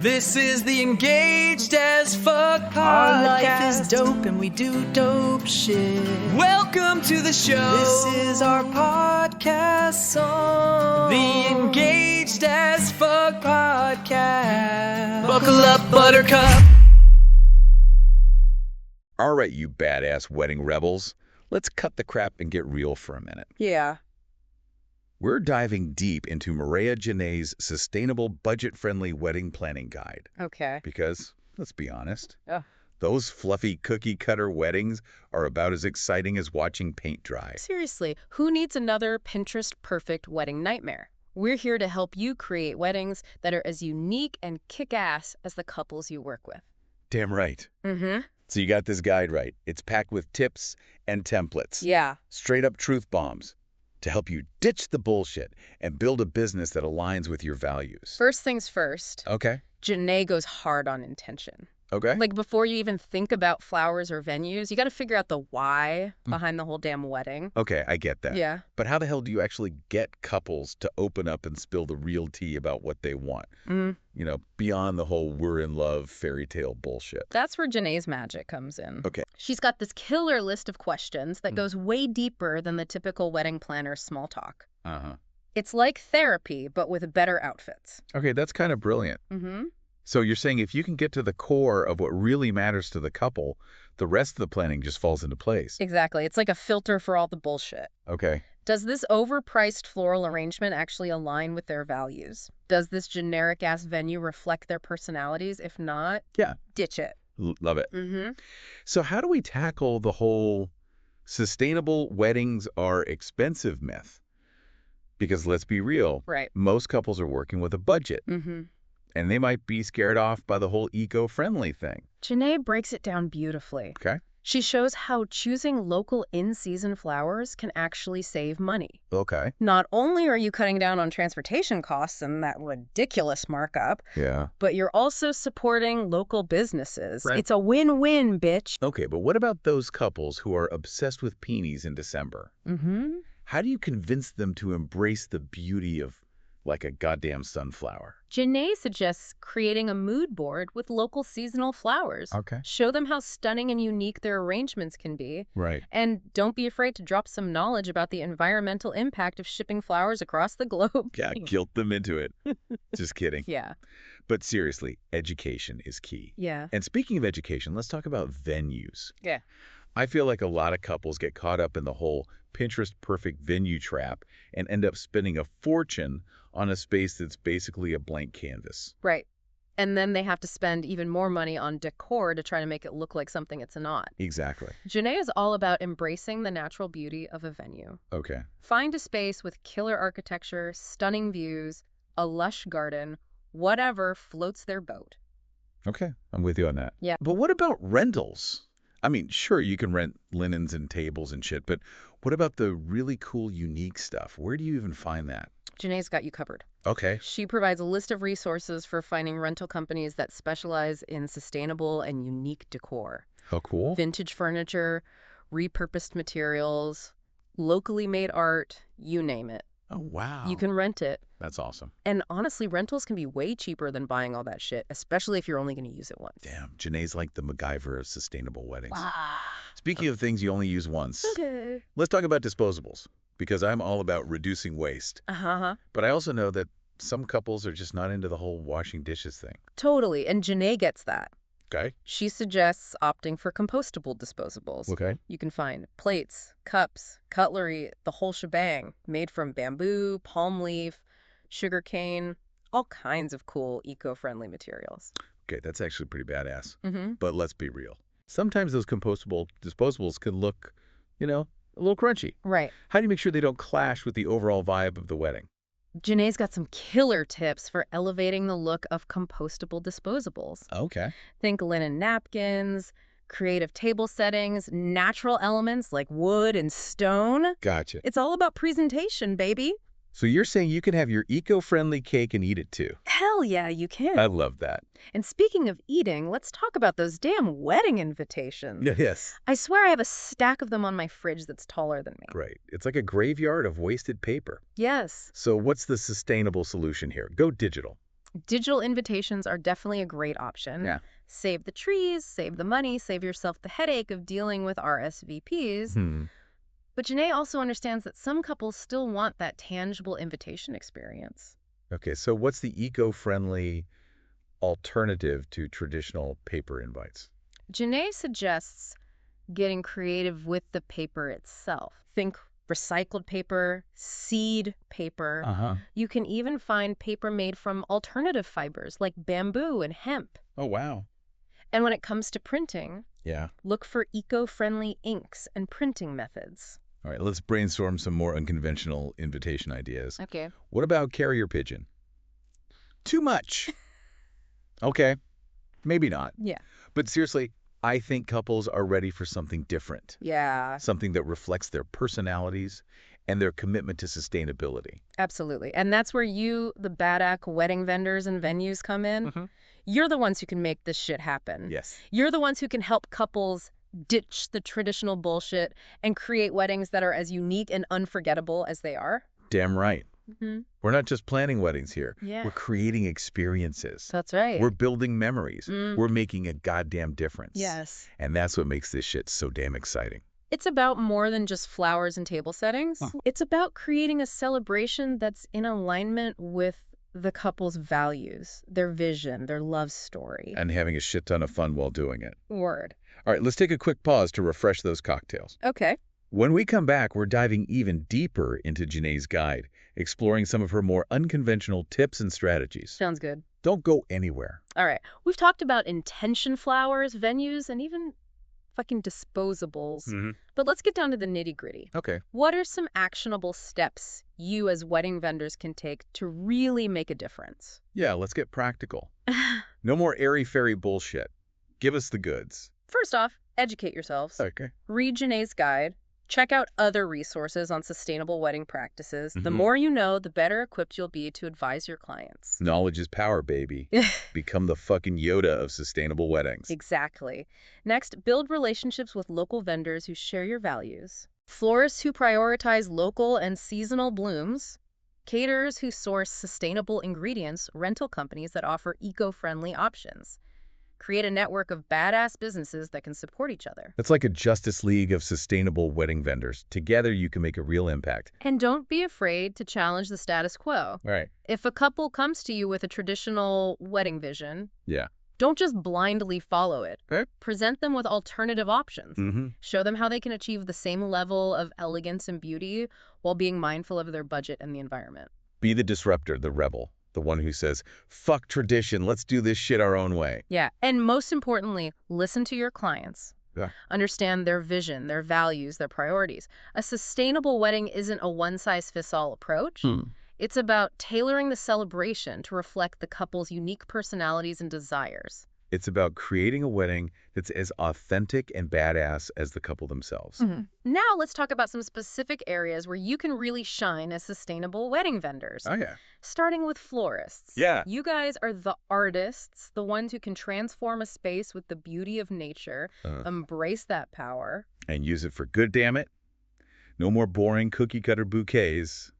This is the Engaged as Fuck podcast. Our life is dope and we do dope shit. Welcome to the show. This is our podcast song. The Engaged as Fuck podcast. Buckle up, buttercup. All right, you badass wedding rebels. Let's cut the crap and get real for a minute. Yeah. We're diving deep into Maréa Janae's sustainable, budget-friendly wedding planning guide. Okay. Because, let's be honest, Ugh. those fluffy cookie-cutter weddings are about as exciting as watching paint dry. Seriously, who needs another Pinterest-perfect wedding nightmare? We're here to help you create weddings that are as unique and kick-ass as the couples you work with. Damn right. Mm-hmm. So you got this guide right. It's packed with tips and templates. Yeah. Straight-up truth bombs to help you ditch the bullshit and build a business that aligns with your values. First things first, Okay. Janae goes hard on intention. Okay. Like, before you even think about flowers or venues, you got to figure out the why behind the whole damn wedding. Okay, I get that. Yeah. But how the hell do you actually get couples to open up and spill the real tea about what they want? Mm. You know, beyond the whole we're in love fairy tale bullshit. That's where Janae's magic comes in. Okay. She's got this killer list of questions that goes way deeper than the typical wedding planner's small talk. Uh-huh. It's like therapy, but with better outfits. Okay, that's kind of brilliant. Mm-hmm. So you're saying if you can get to the core of what really matters to the couple, the rest of the planning just falls into place. Exactly. It's like a filter for all the bullshit. Okay. Does this overpriced floral arrangement actually align with their values? Does this generic-ass venue reflect their personalities? If not, Yeah. ditch it. Love it. Mm-hmm. So how do we tackle the whole sustainable weddings are expensive myth? Because let's be real, Right. most couples are working with a budget. Mm-hmm. And they might be scared off by the whole eco-friendly thing. Janae breaks it down beautifully. Okay. She shows how choosing local in-season flowers can actually save money. Okay. Not only are you cutting down on transportation costs and that ridiculous markup, Yeah. but you're also supporting local businesses. Right. It's a win-win, bitch. Okay, but what about those couples who are obsessed with peonies in December? Mm-hmm. How do you convince them to embrace the beauty of, like, a goddamn sunflower? Janae suggests creating a mood board with local seasonal flowers. Okay. Show them how stunning and unique their arrangements can be. Right. And don't be afraid to drop some knowledge about the environmental impact of shipping flowers across the globe. Yeah, guilt them into it. Just kidding. Yeah. But seriously, education is key. Yeah. And speaking of education, let's talk about venues. Yeah. I feel like a lot of couples get caught up in the whole Pinterest perfect venue trap and end up spending a fortune on a space that's basically a blank canvas. Right. And then they have to spend even more money on decor to try to make it look like something it's not. Exactly. Janae is all about embracing the natural beauty of a venue. Okay. Find a space with killer architecture, stunning views, a lush garden, whatever floats their boat. Okay. I'm with you on that. Yeah. But what about rentals? I mean, sure, you can rent linens and tables and shit, but what about the really cool, unique stuff? Where do you even find that? Janae's got you covered. Okay. She provides a list of resources for finding rental companies that specialize in sustainable and unique decor. Oh, cool. Vintage furniture, repurposed materials, locally made art, you name it. Oh, wow. You can rent it. That's awesome. And honestly, rentals can be way cheaper than buying all that shit, especially if you're only going to use it once. Damn, Janae's like the MacGyver of sustainable weddings. Wow. Speaking of things you only use once, Okay. let's talk about disposables, because I'm all about reducing waste. Uh-huh. But I also know that some couples are just not into the whole washing dishes thing. Totally. And Janae gets that. Okay? She suggests opting for compostable disposables. Okay. You can find plates, cups, cutlery, the whole shebang, made from bamboo, palm leaf, sugarcane, all kinds of cool eco-friendly materials. Okay, that's actually pretty badass. Mm-hmm. But let's be real. Sometimes those compostable disposables can look, you know, a little crunchy. Right. How do you make sure they don't clash with the overall vibe of the wedding? Janae's got some killer tips for elevating the look of compostable disposables. Okay. Think linen napkins, creative table settings, natural elements like wood and stone. Gotcha. It's all about presentation, baby. So you're saying you can have your eco-friendly cake and eat it too? Hell yeah, you can. I love that. And speaking of eating, let's talk about those damn wedding invitations. Yes. I swear I have a stack of them on my fridge that's taller than me. Right. It's like a graveyard of wasted paper. Yes. So what's the sustainable solution here? Go digital. Digital invitations are definitely a great option. Yeah. Save the trees, save the money, save yourself the headache of dealing with RSVPs. But Janae also understands that some couples still want that tangible invitation experience. Okay, so what's the eco-friendly alternative to traditional paper invites? Janae suggests getting creative with the paper itself. Think recycled paper, seed paper. Uh-huh. You can even find paper made from alternative fibers like bamboo and hemp. Oh, wow. And when it comes to printing, Yeah. look for eco-friendly inks and printing methods. All right, let's brainstorm some more unconventional invitation ideas. Okay. What about carrier pigeon? Too much. Okay, maybe not. Yeah. But seriously, I think couples are ready for something different, Yeah, something that reflects their personalities and their commitment to sustainability. absolutely. And that's where you, the badass wedding vendors and venues come in. You're the ones who can make this shit happen. Yes. You're the ones who can help couples ditch the traditional bullshit and create weddings that are as unique and unforgettable as they are. Damn right. Mm-hmm. We're not just planning weddings here. Yeah. We're creating experiences. That's right. We're building memories. Mm. We're making a goddamn difference. Yes. And that's what makes this shit so damn exciting. It's about more than just flowers and table settings. It's about creating a celebration that's in alignment with the couple's values, their vision, their love story. And having a shit ton of fun while doing it. Word. All right, let's take a quick pause to refresh those cocktails. Okay. When we come back, we're diving even deeper into Janae's guide, exploring some of her more unconventional tips and strategies. Sounds good. Don't go anywhere. All right. We've talked about intention flowers, venues, and even fucking disposables. But let's get down to the nitty-gritty. Okay. What are some actionable steps you as wedding vendors can take to really make a difference? Yeah, let's get practical. No more airy-fairy bullshit. Give us the goods. First off, educate yourselves. Okay. Read Janae's guide. Check out other resources on sustainable wedding practices. The Mhm. more you know, the better equipped you'll be to advise your clients. Knowledge is power, baby. Become the fucking Yoda of sustainable weddings. Exactly. Next, build relationships with local vendors who share your values. Florists who prioritize local and seasonal blooms. Caterers who source sustainable ingredients. Rental companies that offer eco-friendly options. Create a network of badass businesses that can support each other. It's like a Justice League of sustainable wedding vendors. Together, you can make a real impact. And don't be afraid to challenge the status quo. All right. If a couple comes to you with a traditional wedding vision, Yeah. don't just blindly follow it. Okay. Present them with alternative options. Mm-hmm. Show them how they can achieve the same level of elegance and beauty while being mindful of their budget and the environment. Be the disruptor, the rebel, the one who says, fuck tradition, let's do this shit our own way. Yeah, and most importantly, listen to your clients. Yeah. Understand their vision, their values, their priorities. A sustainable wedding isn't a one-size-fits-all approach. It's about tailoring the celebration to reflect the couple's unique personalities and desires. It's about creating a wedding that's as authentic and badass as the couple themselves. Now let's talk about some specific areas where you can really shine as sustainable wedding vendors. Oh, yeah. Starting with florists. Yeah. You guys are the artists, the ones who can transform a space with the beauty of nature, embrace that power. And use it for good, damn it. No more boring cookie-cutter bouquets.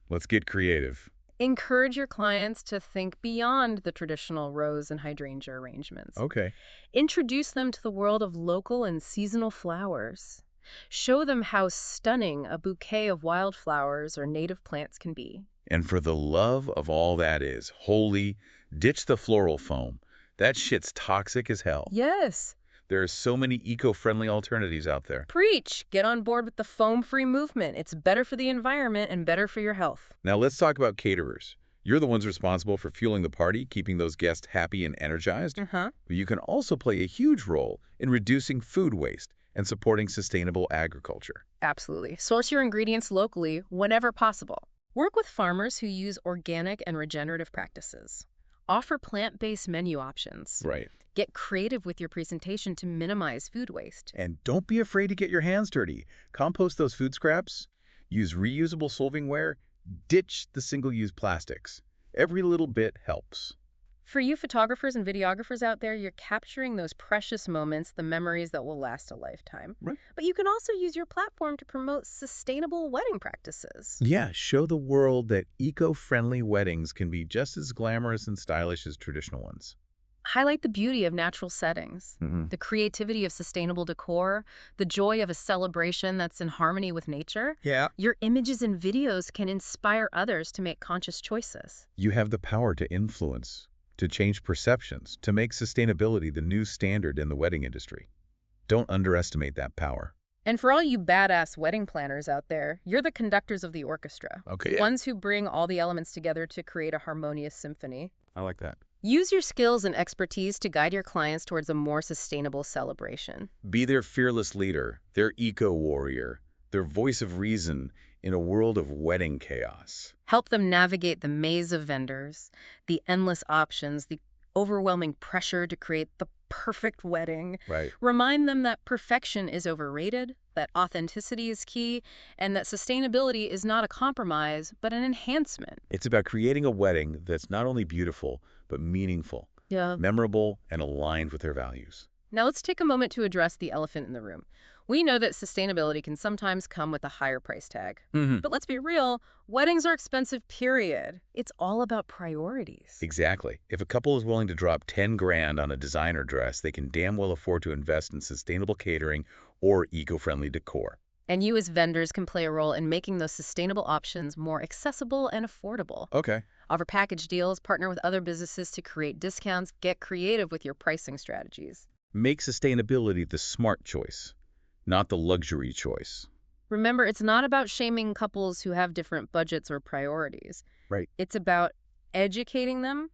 Let's get creative. Encourage your clients to think beyond the traditional rose and hydrangea arrangements. Okay. Introduce them to the world of local and seasonal flowers. Show them how stunning a bouquet of wildflowers or native plants can be. And for the love of all that is holy, ditch the floral foam. That shit's toxic as hell. Yes. There are so many eco-friendly alternatives out there. Preach! Get on board with the foam-free movement. It's better for the environment and better for your health. Now let's talk about caterers. You're the ones responsible for fueling the party, keeping those guests happy and energized. But you can also play a huge role in reducing food waste and supporting sustainable agriculture. Absolutely. Source your ingredients locally whenever possible. Work with farmers who use organic and regenerative practices. Offer plant-based menu options. Right. Get creative with your presentation to minimize food waste. And don't be afraid to get your hands dirty. Compost those food scraps. Use reusable solvingware. Ditch the single-use plastics. Every little bit helps. For you photographers and videographers out there, you're capturing those precious moments, the memories that will last a lifetime. Right. But you can also use your platform to promote sustainable wedding practices. Yeah, show the world that eco-friendly weddings can be just as glamorous and stylish as traditional ones. Highlight the beauty of natural settings, Mm-hmm. the creativity of sustainable decor, the joy of a celebration that's in harmony with nature. Yeah. Your images and videos can inspire others to make conscious choices. You have the power to influence, to change perceptions, to make sustainability the new standard in the wedding industry. Don't underestimate that power. And for all you badass wedding planners out there, you're the conductors of the orchestra. Okay, Ones who bring all the elements together to create a harmonious symphony. I like that. Use your skills and expertise to guide your clients towards a more sustainable celebration. Be their fearless leader, their eco-warrior, their voice of reason in a world of wedding chaos. Help them navigate the maze of vendors, the endless options, the overwhelming pressure to create the perfect wedding. Right. Remind them that perfection is overrated, that authenticity is key, and that sustainability is not a compromise, but an enhancement. It's about creating a wedding that's not only beautiful, but meaningful, Yeah. memorable, and aligned with their values. Now let's take a moment to address the elephant in the room. We know that sustainability can sometimes come with a higher price tag. But let's be real, weddings are expensive, period. It's all about priorities. Exactly. If a couple is willing to drop 10 grand on a designer dress, they can damn well afford to invest in sustainable catering or eco-friendly decor. And you as vendors can play a role in making those sustainable options more accessible and affordable. Okay. Offer package deals, partner with other businesses to create discounts, get creative with your pricing strategies. Make sustainability the smart choice, not the luxury choice. Remember, it's not about shaming couples who have different budgets or priorities. Right. It's about educating them,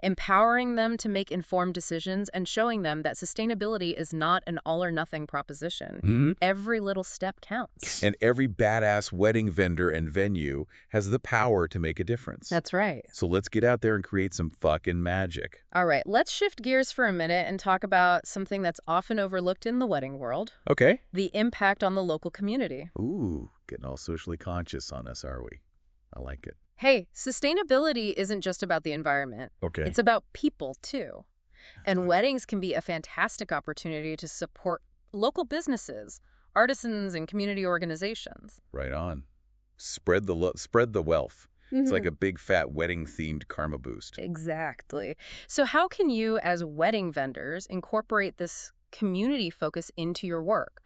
empowering them to make informed decisions, and showing them that sustainability is not an all-or-nothing proposition. Every little step counts. And every badass wedding vendor and venue has the power to make a difference. That's right. So let's get out there and create some fucking magic. All right, let's shift gears for a minute and talk about something that's often overlooked in the wedding world, Okay. the impact on the local community. Ooh, getting all socially conscious on us, are we? I like it. Hey, sustainability isn't just about the environment. Okay. It's about people, too. And weddings can be a fantastic opportunity to support local businesses, artisans, and community organizations. Right on. Spread the wealth. It's like a big fat wedding-themed karma boost. Exactly. So how can you, as wedding vendors, incorporate this community focus into your work?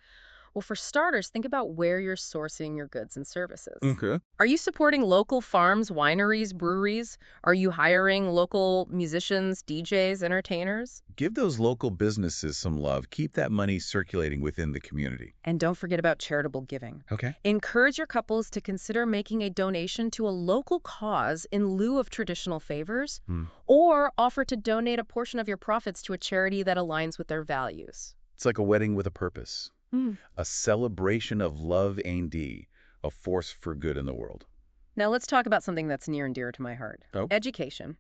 Well, for starters, think about where you're sourcing your goods and services. Okay. Are you supporting local farms, wineries, breweries? Are you hiring local musicians, DJs, entertainers? Give those local businesses some love. Keep that money circulating within the community. And don't forget about charitable giving. Okay. Encourage your couples to consider making a donation to a local cause in lieu of traditional favors, or offer to donate a portion of your profits to a charity that aligns with their values. It's like a wedding with a purpose. A celebration of love and a force for good in the world. Now let's talk about something that's near and dear to my heart. Oh. Education.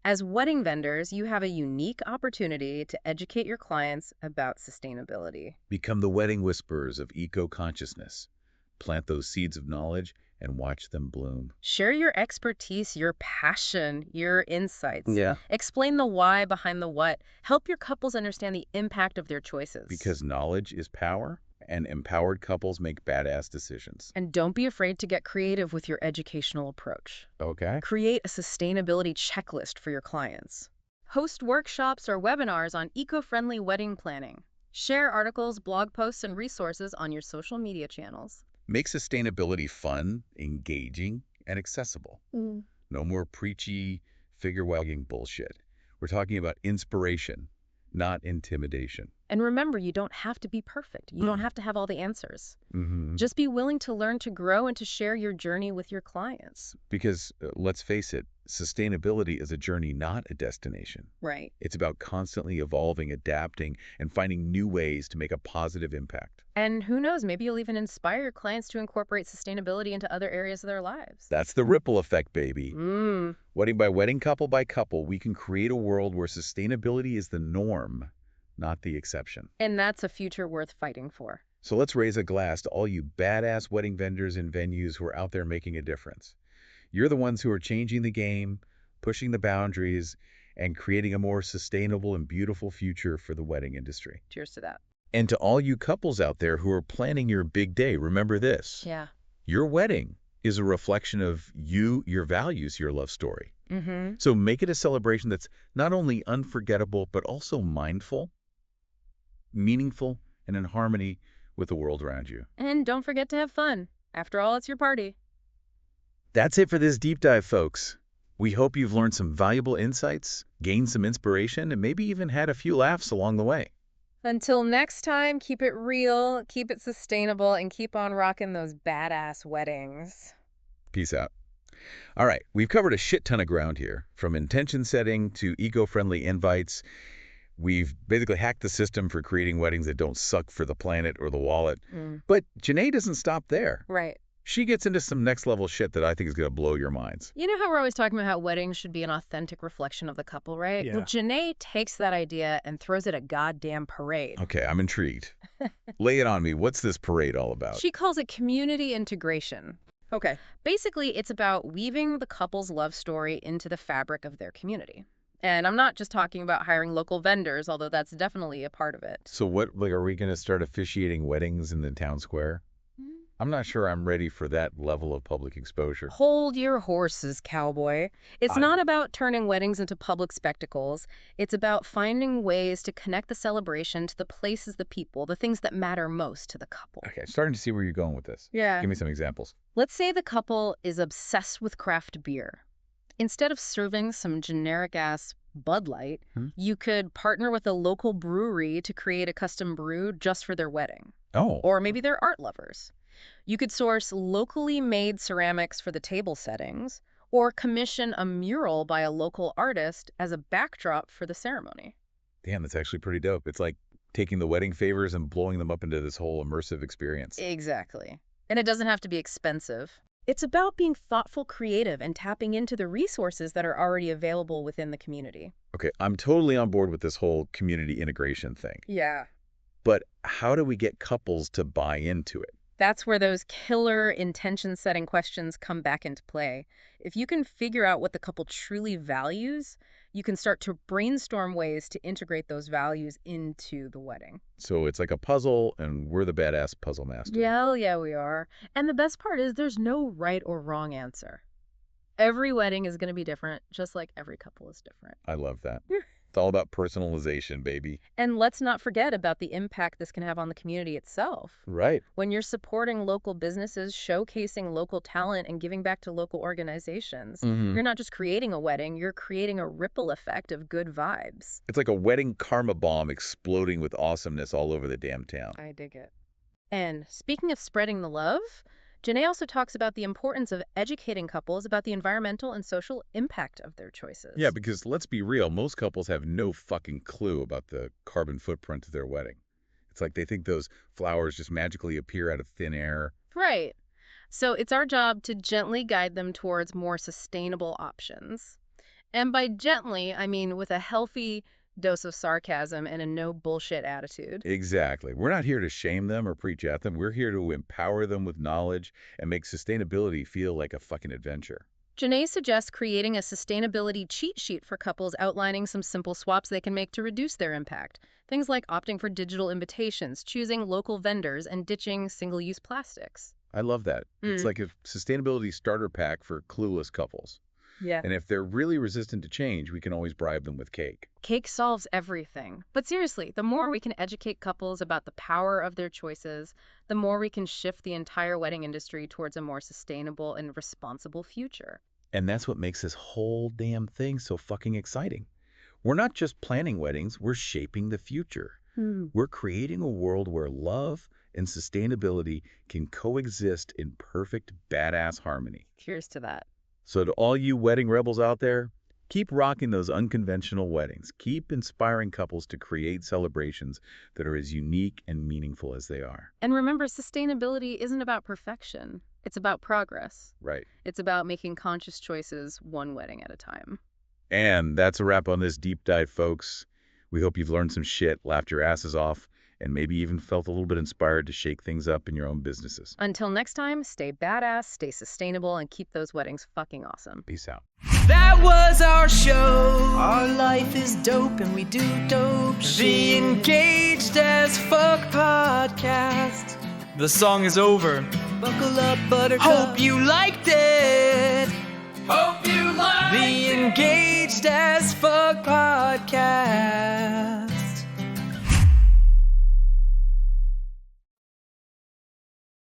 As wedding vendors, you have a unique opportunity to educate your clients about sustainability. Become the wedding whisperers of eco-consciousness. Plant those seeds of knowledge and watch them bloom. Share your expertise, your passion, your insights. Yeah. Explain the why behind the what. Help your couples understand the impact of their choices. Because knowledge is power, and empowered couples make badass decisions. And don't be afraid to get creative with your educational approach. Okay. Create a sustainability checklist for your clients. Host workshops or webinars on eco-friendly wedding planning. Share articles, blog posts, and resources on your social media channels. Make sustainability fun, engaging, and accessible. No more preachy, figure-wagging bullshit. We're talking about inspiration, not intimidation. And remember, you don't have to be perfect. You don't have to have all the answers. Mm-hmm. Just be willing to learn, to grow, and to share your journey with your clients. Because, let's face it, sustainability is a journey, not a destination. Right. It's about constantly evolving, adapting, and finding new ways to make a positive impact. And who knows, maybe you'll even inspire your clients to incorporate sustainability into other areas of their lives. That's the ripple effect, baby. Mm. Wedding by wedding, couple by couple, we can create a world where sustainability is the norm, not the exception. And that's a future worth fighting for. So let's raise a glass to all you badass wedding vendors and venues who are out there making a difference. You're the ones who are changing the game, pushing the boundaries, and creating a more sustainable and beautiful future for the wedding industry. Cheers to that. And to all you couples out there who are planning your big day, remember this. Yeah. Your wedding is a reflection of you, your values, your love story. Mm-hmm. So make it a celebration that's not only unforgettable, but also mindful, meaningful, and in harmony with the world around you. And don't forget to have fun. After all, it's your party. That's it for this deep dive, folks. We hope you've learned some valuable insights, gained some inspiration, and maybe even had a few laughs along the way. Until next time, keep it real, keep it sustainable, and keep on rocking those badass weddings. Peace out. All right, we've covered a shit ton of ground here, from intention setting to eco-friendly invites. We've basically hacked the system for creating weddings that don't suck for the planet or the wallet. But Janae doesn't stop there. Right. She gets into some next-level shit that I think is going to blow your minds. You know how we're always talking about how weddings should be an authentic reflection of the couple, right? Yeah. Well, Janae takes that idea and throws it a goddamn parade. Okay, I'm intrigued. Lay it on me. What's this parade all about? She calls it community integration. Okay. Basically, it's about weaving the couple's love story into the fabric of their community. And I'm not just talking about hiring local vendors, although that's definitely a part of it. So what, are we going to start officiating weddings in the town square? I'm not sure I'm ready for that level of public exposure. Hold your horses, cowboy. It's not about turning weddings into public spectacles. It's about finding ways to connect the celebration to the places, the people, the things that matter most to the couple. Okay, starting to see where you're going with this. Yeah. Give me some examples. Let's say the couple is obsessed with craft beer. Instead of serving some generic-ass Bud Light, you could partner with a local brewery to create a custom brew just for their wedding. Oh. Or maybe they're art lovers. You could source locally made ceramics for the table settings, or commission a mural by a local artist as a backdrop for the ceremony. Damn, that's actually pretty dope. It's like taking the wedding favors and blowing them up into this whole immersive experience. Exactly. And it doesn't have to be expensive. It's about being thoughtful, creative, and tapping into the resources that are already available within the community. Okay, I'm totally on board with this whole community integration thing. Yeah. But how do we get couples to buy into it? That's where those killer intention-setting questions come back into play. If you can figure out what the couple truly values, you can start to brainstorm ways to integrate those values into the wedding. So it's like a puzzle, and we're the badass puzzle master. Yeah, we are. And the best part is there's no right or wrong answer. Every wedding is going to be different, just like every couple is different. I love that. It's all about personalization, baby. And let's not forget about the impact this can have on the community itself. Right. When you're supporting local businesses, showcasing local talent, and giving back to local organizations, you're not just creating a wedding, you're creating a ripple effect of good vibes. It's like a wedding karma bomb exploding with awesomeness all over the damn town. I dig it. And speaking of spreading the love, Janae also talks about the importance of educating couples about the environmental and social impact of their choices. Yeah, because let's be real, most couples have no fucking clue about the carbon footprint of their wedding. It's like they think those flowers just magically appear out of thin air. Right. So it's our job to gently guide them towards more sustainable options. And by gently, I mean with a healthy dose of sarcasm and a no bullshit attitude. Exactly. We're not here to shame them or preach at them. We're here to empower them with knowledge and make sustainability feel like a fucking adventure. Janae suggests creating a sustainability cheat sheet for couples outlining some simple swaps they can make to reduce their impact. Things like opting for digital invitations, choosing local vendors, and ditching single-use plastics. I love that. It's like a sustainability starter pack for clueless couples. Yeah. And if they're really resistant to change, we can always bribe them with cake. Cake solves everything. But seriously, the more we can educate couples about the power of their choices, the more we can shift the entire wedding industry towards a more sustainable and responsible future. And that's what makes this whole damn thing so fucking exciting. We're not just planning weddings, we're shaping the future. We're creating a world where love and sustainability can coexist in perfect badass harmony. Cheers to that. So to all you wedding rebels out there, keep rocking those unconventional weddings. Keep inspiring couples to create celebrations that are as unique and meaningful as they are. And remember, sustainability isn't about perfection. It's about progress. Right. It's about making conscious choices one wedding at a time. And that's a wrap on this deep dive, folks. We hope you've learned some shit, laughed your asses off, and maybe even felt a little bit inspired to shake things up in your own businesses. Until next time, stay badass, stay sustainable, and keep those weddings fucking awesome. Peace out. That was our show. Our life is dope and we do dope The shit. Engaged as Fuck podcast. The song is over. Buckle up, buttercup. Hope you liked it. Hope you liked The Engaged as Fuck podcast.